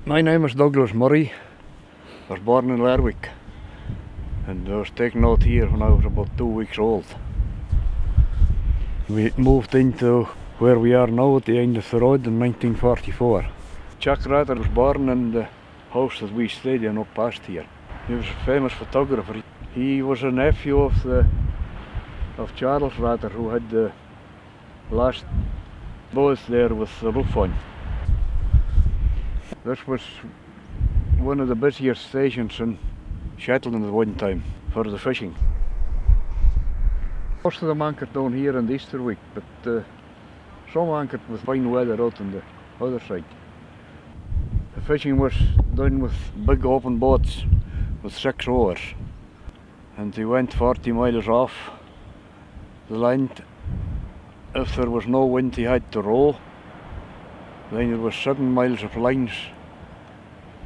My name is Douglas Murray. I was born in Lerwick and I was taken out here when I was about 2 weeks old. We moved into where we are now at the end of the road in 1944. Jack Ratter was born in the house that we stayed in up past here. He was a famous photographer. He was a nephew of Charles Ratter, who had the last boat there with the roof on. This was one of the busiest stations in Shetland at one time for the fishing. Most of them anchored down here in the Easter week, but some anchored with fine weather out on the other side. The fishing was done with big open boats with 6 oars, and they went 40 miles off the land. If there was no wind, they had to row. Then there was 7 miles of lines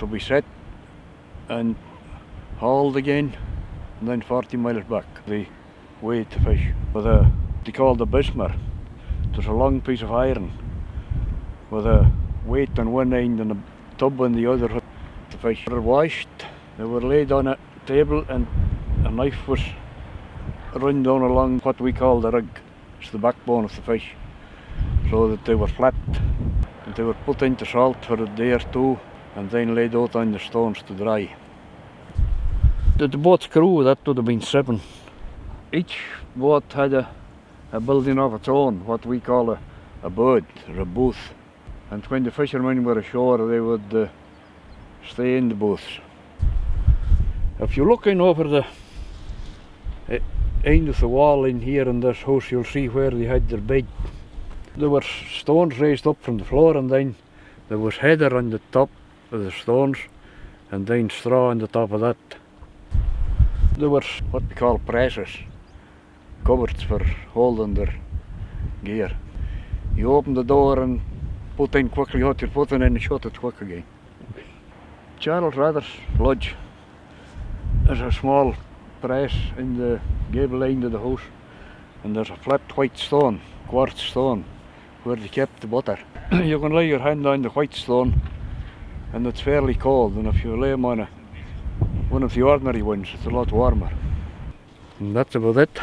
to be set and hauled again, and then 40 miles back the way to fish with they called the bismer. It was a long piece of iron with a weight on one end and a tub on the other to fish. They were washed, they were laid on a table, and a knife was run down along what we call the rug. It's the backbone of the fish, so that they were flat. And they were put into salt for a day or two and then laid out on the stones to dry. The boat's crew, that would have been 7. Each boat had a building of its own, what we call a bird or a booth. And when the fishermen were ashore, they would stay in the booths. If you're looking over the end of the wall in here in this house, you'll see where they had their bed. There were stones raised up from the floor, and then there was heather on the top of the stones, and then straw on the top of that. There were what we call presses, cupboards for holding their gear. You open the door and put in quickly what you're putting in and shut it quick again. Charles Ratter's lodge is a small press in the gable end of the house, and there's a flat white stone, quartz stone, where they kept the butter. You can lay your hand on the white stone and it's fairly cold, and if you lay them on one of the ordinary ones, it's a lot warmer. And that's about it.